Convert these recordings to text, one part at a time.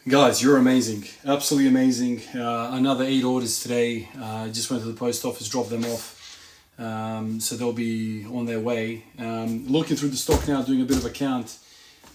Guys, you're amazing. Absolutely amazing. Another 8 orders today. I just went to the post office, dropped them off. So they'll be on their way. Looking through the stock now, doing a bit of a count.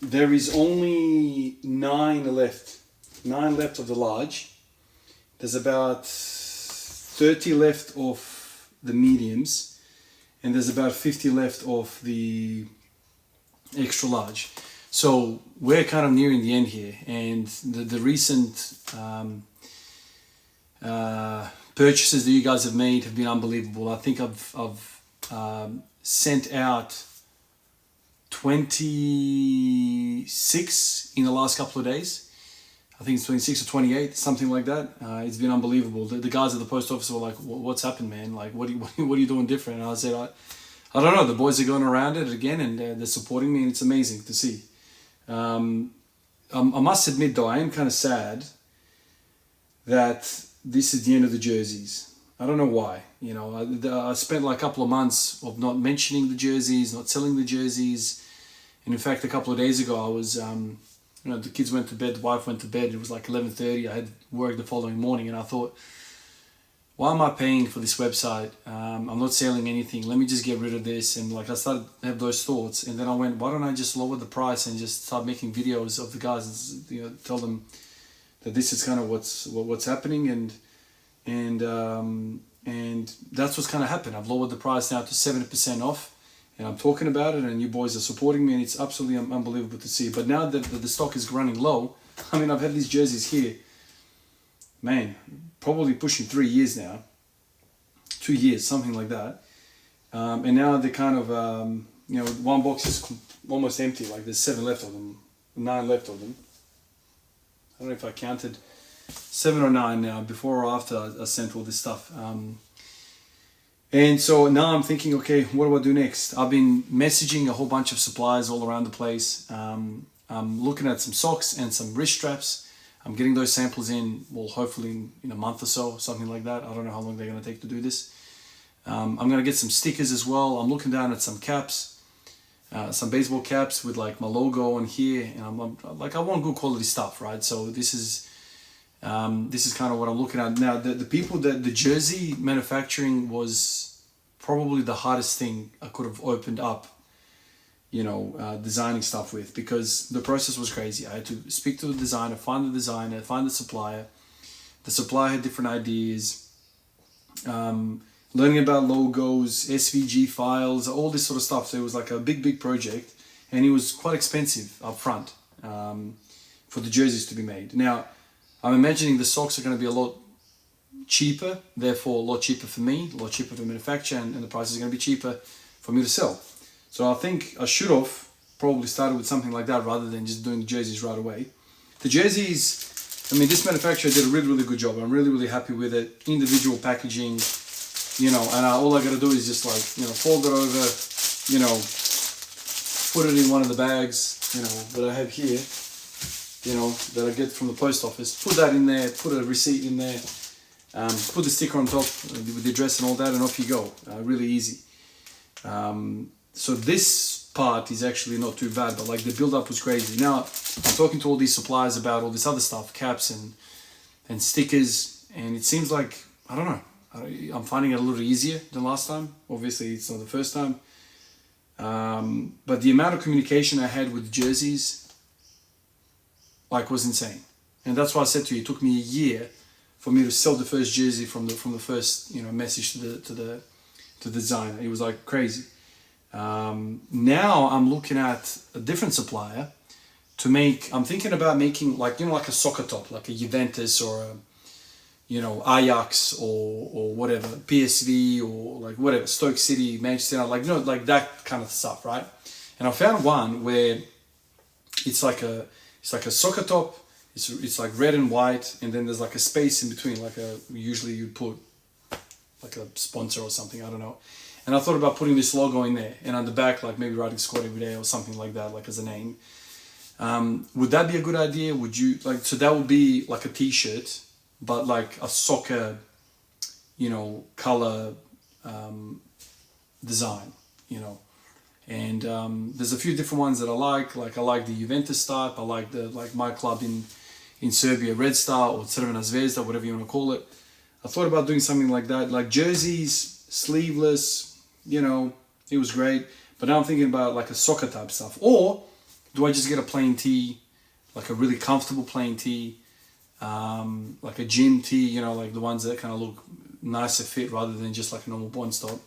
There is only 9 left. 9 left of the large. There's about 30 left of the mediums. And there's about 50 left of the extra large. So we're kind of nearing the end here, and the recent purchases that you guys have made have been unbelievable. I think I've sent out 26 in the last couple of days. I think it's 26 or 28, something like that. It's been unbelievable. The guys at the post office were like, "What's happened, man? Like, what are you doing different?" And I said, I don't know. The boys are going around it again, and they're supporting me, and it's amazing to see. I must admit, though, I am kind of sad that this is the end of the jerseys. I don't know why. You know, I spent like a couple of months of not mentioning the jerseys, not selling the jerseys. And in fact, a couple of days ago, I was, the kids went to bed, the wife went to bed. It was like 11:30. I had work the following morning, and I thought, why am I paying for this website? I'm not selling anything. Let me just get rid of this. And like I started to have those thoughts, and then I went, why don't I just lower the price and just start making videos of the guys? Tell them that this is kind of what's happening, and that's what's kind of happened. I've lowered the price now to 70% off, and I'm talking about it, and you boys are supporting me, and it's absolutely unbelievable to see. But now that the stock is running low, I mean, I've had these jerseys here, man, probably pushing 3 years now, 2 years, something like that. And now they're kind of, one box is almost empty. Like there's 7 left of them, 9 left of them. I don't know if I counted 7 or 9 now, before or after I sent all this stuff. And so now I'm thinking, okay, what do I do next? I've been messaging a whole bunch of suppliers all around the place. I'm looking at some socks and some wrist straps. I'm getting those samples in, well, hopefully in a month or so, something like that. I don't know how long they're going to take to do this. I'm going to get some stickers as well. I'm looking down at some caps, some baseball caps with like my logo on here. And I want good quality stuff, right? So this is kind of what I'm looking at. Now, the jersey manufacturing was probably the hardest thing I could have opened up, designing stuff with, because the process was crazy. I had to speak to the designer, find the supplier. The supplier had different ideas, learning about logos, SVG files, all this sort of stuff. So it was like a big project, and it was quite expensive up front for the jerseys to be made. Now, I'm imagining the socks are going to be a lot cheaper, therefore a lot cheaper for me, a lot cheaper to manufacture, and the price is going to be cheaper for me to sell. So I think I should have probably started with something like that rather than just doing the jerseys right away. The jerseys, this manufacturer did a really good job. I'm really happy with it. Individual packaging, and all I got to do is just fold it over, put it in one of the bags, that I have here, that I get from the post office. Put that in there, put a receipt in there, put the sticker on top with the address and all that, and off you go. Really easy. So this part is actually not too bad, but like the build up was crazy. Now I'm talking to all these suppliers about all this other stuff, caps and stickers, and it seems like, I don't know, I'm finding it a little easier than last time. Obviously it's not the first time, but the amount of communication I had with the jerseys was insane. And that's why I said to you, it took me a year for me to sell the first jersey from the first message to the designer. It was like crazy. Now I'm looking at a different supplier to make. I'm thinking about making like a soccer top, like a Juventus or a Ajax or whatever, PSV or like whatever, Stoke City, Manchester, like that kind of stuff, right? And I found one where it's like a soccer top. It's like red and white, and then there's like a space in between, usually you'd put like a sponsor or something, I don't know. And I thought about putting this logo in there, and on the back, like maybe writing Squad Every Day or something like that, like as a name. Would that be a good idea? Would you so that would be like a t-shirt, but like a soccer, color design, And there's a few different ones that I like. Like I like the Juventus type. I like my club in in Serbia, Red Star or Crvena Zvezda, whatever you want to call it. I thought about doing something like that, like jerseys, sleeveless, you know, it was great. But now I'm thinking about like a soccer type stuff. Or do I just get a plain tee, like a really comfortable plain tee, like a gym tee, you know, like the ones that kind of look nicer fit rather than just like a normal bond stop.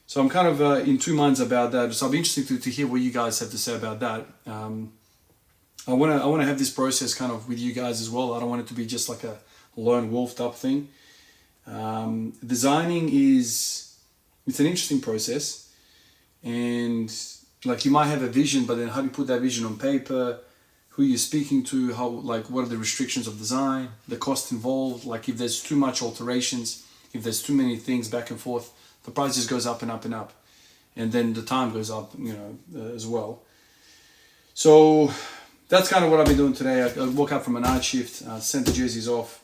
So I'm kind of in two minds about that. So I'll be interested to hear what you guys have to say about that. I want to have this process kind of with you guys as well. I don't want it to be just like a lone wolf type thing. Designing it's an interesting process, and like you might have a vision, but then how do you put that vision on paper? Who you're speaking to? How, like, what are the restrictions of design? The cost involved? Like if there's too much alterations, if there's too many things back and forth, the price just goes up and up and up, and then the time goes up, you know, as well. So that's kind of what I've been doing today. I woke up from a night shift, sent the jerseys off,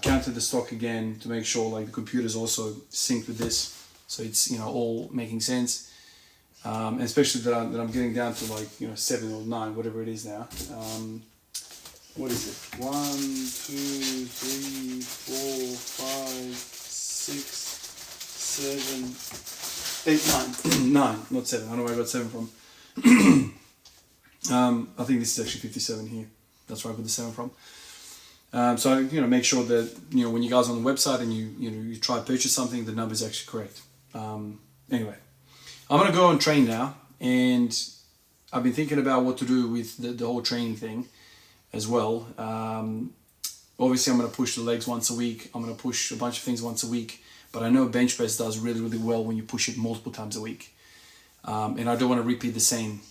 counted the stock again to make sure like the computer's also synced with this, so it's, you know, all making sense. And especially that I'm getting down to like, you know, 7 or 9, whatever it is now. What is it? 1, 2, 3, 4, 5, 6, 7, 8, 9. 9, not 7. I don't know where I got 7 from. I think this is actually 57 here. That's where I got the 7 from. So, you know, make sure that, you know, when you guys are on the website and you try to purchase something, the number is actually correct. Anyway, I'm going to go and train now, and I've been thinking about what to do with the whole training thing as well. Obviously, I'm going to push the legs once a week. I'm going to push a bunch of things once a week, but I know bench press does really, really well when you push it multiple times a week. And I don't want to repeat the same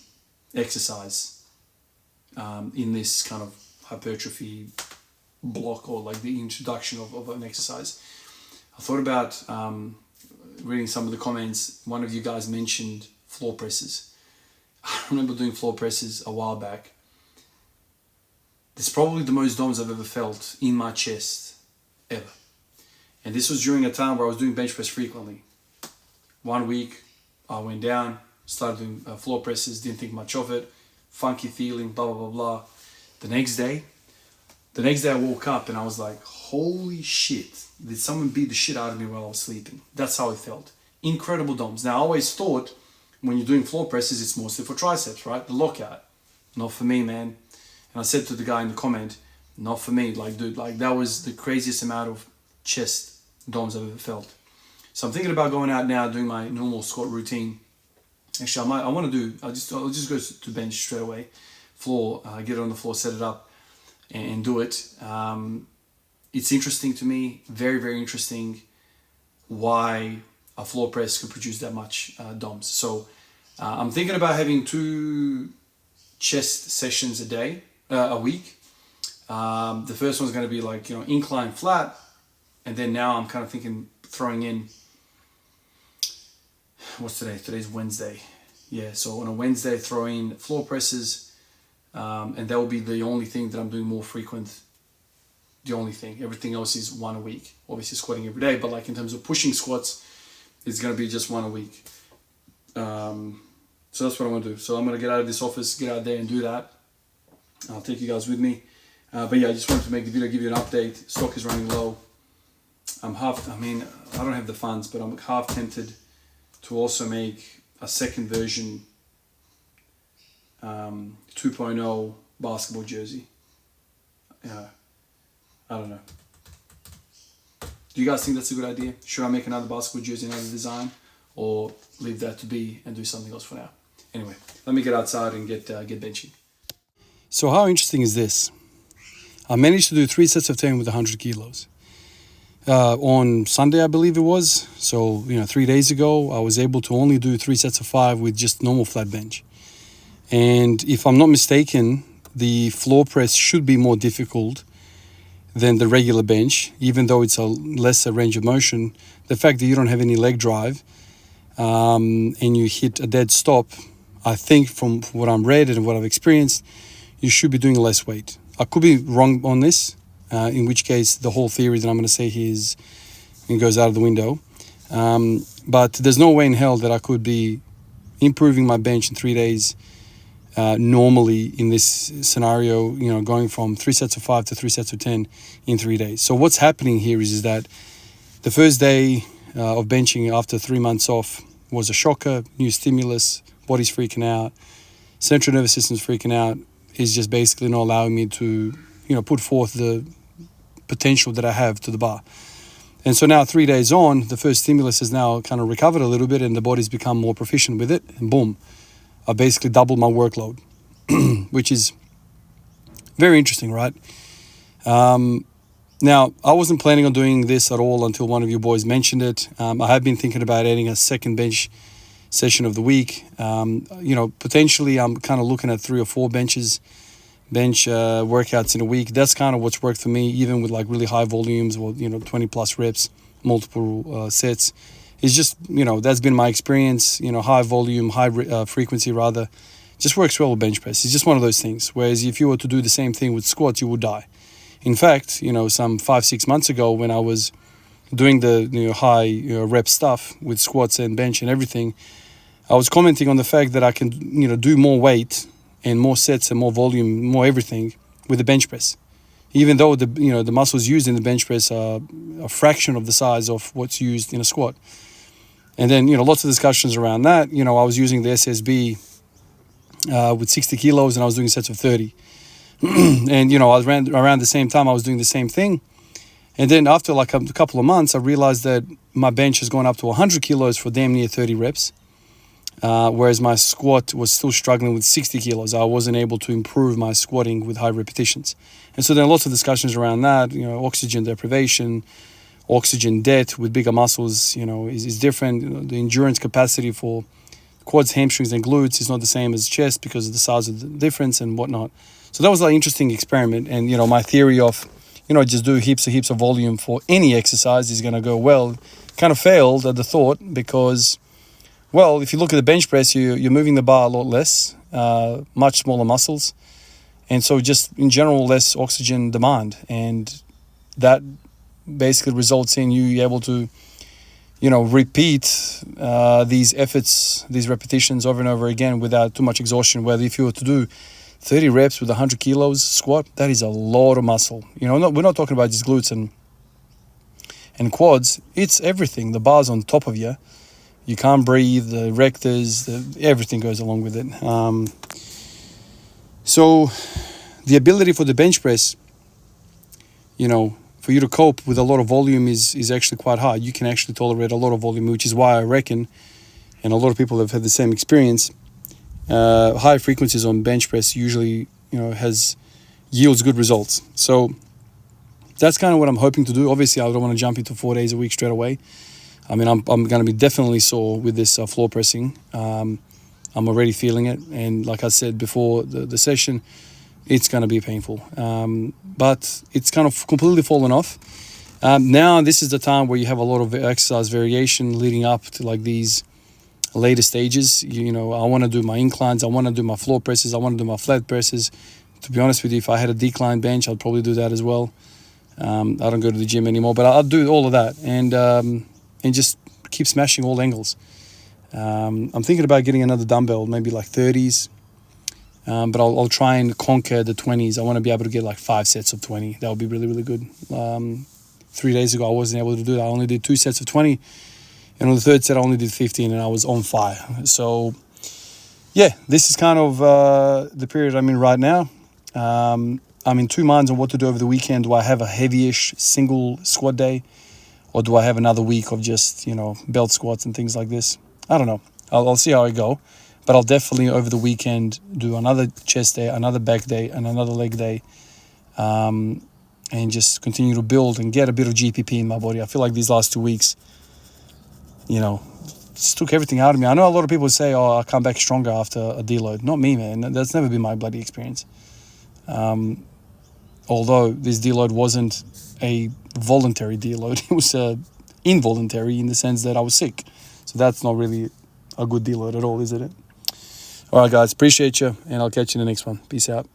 exercise in this kind of hypertrophy block, or like the introduction of an exercise. I thought about reading some of the comments. One of you guys mentioned floor presses. I remember doing floor presses a while back. It's probably the most DOMS I've ever felt in my chest ever. And this was during a time where I was doing bench press frequently. 1 week I went down, started doing floor presses, didn't think much of it, funky feeling, blah, blah, blah, blah. The next day I woke up and I was like, holy shit, did someone beat the shit out of me while I was sleeping? That's how it felt. Incredible DOMS. Now, I always thought when you're doing floor presses, it's mostly for triceps, right? The lockout. Not for me, man. And I said to the guy in the comment, not for me. Like, dude, like that was the craziest amount of chest DOMS I've ever felt. So I'm thinking about going out now, doing my normal squat routine. Actually, I'll just go to bench straight away. Floor, get it on the floor, set it up, and do it. It's interesting to me, very, very interesting, why a floor press could produce that much DOMS. So I'm thinking about having 2 chest sessions a week. The first one's going to be like, you know, incline flat, and then now I'm kind of thinking throwing in, what's today? Today's Wednesday. Yeah, so on a Wednesday, throw in floor presses, and that will be the only thing that I'm doing more frequent. The only thing. Everything else is 1 a week. Obviously squatting every day, but like in terms of pushing squats, it's going to be just 1 a week. So that's what I want to do. So I'm going to get out of this office, get out there and do that. I'll take you guys with me. But yeah, I just wanted to make the video, give you an update. Stock is running low. I don't have the funds, but I'm half tempted to also make a second version 2.0 basketball jersey. I don't know. Do you guys think that's a good idea? Should I make another basketball jersey, another design, or leave that to be and do something else for now? Anyway, let me get outside and get benching. So how interesting is this? I managed to do 3 sets of 10 with 100 kilos. On Sunday, I believe it was. So, 3 days ago, I was able to only do 3 sets of 5 with just normal flat bench. And if I'm not mistaken, the floor press should be more difficult than the regular bench, even though it's a lesser range of motion. The fact that you don't have any leg drive and you hit a dead stop, I think from what I'm read and what I've experienced, you should be doing less weight. I could be wrong on this, in which case the whole theory that I'm going to say here goes out of the window. But there's no way in hell that I could be improving my bench in 3 days normally in this scenario, going from 3 sets of 5 to 3 sets of 10 in 3 days. So what's happening here is that the first day of benching after 3 months off was a shocker, new stimulus, body's freaking out, central nervous system's freaking out, is just basically not allowing me to, put forth the potential that I have to the bar. And so now 3 days on, the first stimulus has now kind of recovered a little bit and the body's become more proficient with it. And boom, I basically doubled my workload, which is very interesting, right? Now, I wasn't planning on doing this at all until one of you boys mentioned it. I have been thinking about adding a second bench session of the week. Potentially I'm kind of looking at 3 or 4 bench workouts in a week. That's kind of what's worked for me, even with like really high volumes or 20 plus reps, multiple sets. It's just that's been my experience. High volume, high frequency rather, just works well with bench press. It's just one of those things. Whereas if you were to do the same thing with squats, you would die. In fact, some 5-6 months ago when I was doing the high rep stuff with squats and bench and everything, I was commenting on the fact that I can do more weight and more sets and more volume, more everything with the bench press, even though the muscles used in the bench press are a fraction of the size of what's used in a squat. And then lots of discussions around that. I was using the SSB with 60 kilos and I was doing sets of 30. And I was around the same time I was doing the same thing. And then after like a couple of months, I realized that my bench has gone up to 100 kilos for damn near 30 reps. Whereas my squat was still struggling with 60 kilos. I wasn't able to improve my squatting with high repetitions. And so there are lots of discussions around that, oxygen deprivation, oxygen debt with bigger muscles, is different. The endurance capacity for quads, hamstrings, and glutes is not the same as chest because of the size of the difference and whatnot. So that was an interesting experiment. And, my theory of, just do heaps of volume for any exercise is going to go well, kind of failed at the thought because, well, if you look at the bench press, you're moving the bar a lot less, much smaller muscles. And so just in general, less oxygen demand. And that basically results in you able to, repeat these efforts, these repetitions over and over again without too much exhaustion. Whether if you were to do 30 reps with 100 kilos squat, that is a lot of muscle. We're not talking about just glutes and quads. It's everything. The bar's on top of you. You can't breathe, the rectors, everything goes along with it. So the ability for the bench press, for you to cope with a lot of volume is actually quite hard. You can actually tolerate a lot of volume, which is why I reckon, and a lot of people have had the same experience, high frequencies on bench press usually, yields good results. So that's kind of what I'm hoping to do. Obviously, I don't want to jump into 4 days a week straight away. I mean, I'm going to be definitely sore with this floor pressing. I'm already feeling it. And like I said before the session, it's going to be painful. But it's kind of completely fallen off. Now, this is the time where you have a lot of exercise variation leading up to like these later stages. I want to do my inclines. I want to do my floor presses. I want to do my flat presses. To be honest with you, if I had a decline bench, I'd probably do that as well. I don't go to the gym anymore, but I'll do all of that. And just keep smashing all angles. I'm thinking about getting another dumbbell, maybe like 30s. But I'll try and conquer the 20s. I want to be able to get like 5 sets of 20. That would be really, really good. 3 days ago, I wasn't able to do that. I only did 2 sets of 20. And on the third set, I only did 15 and I was on fire. So, yeah, this is kind of the period I'm in right now. I'm in 2 minds on what to do over the weekend. Do I have a heavy-ish single squat day? Or do I have another week of just, belt squats and things like this? I don't know. I'll see how I go. But I'll definitely, over the weekend, do another chest day, another back day, and another leg day. And just continue to build and get a bit of GPP in my body. I feel like these last 2 weeks, just took everything out of me. I know a lot of people say, I come back stronger after a deload. Not me, man. That's never been my bloody experience. Although this deload wasn't a voluntary deload, it was involuntary in the sense that I was sick. So that's not really a good deload at all, isn't it? All right, guys, appreciate you, and I'll catch you in the next one. Peace out.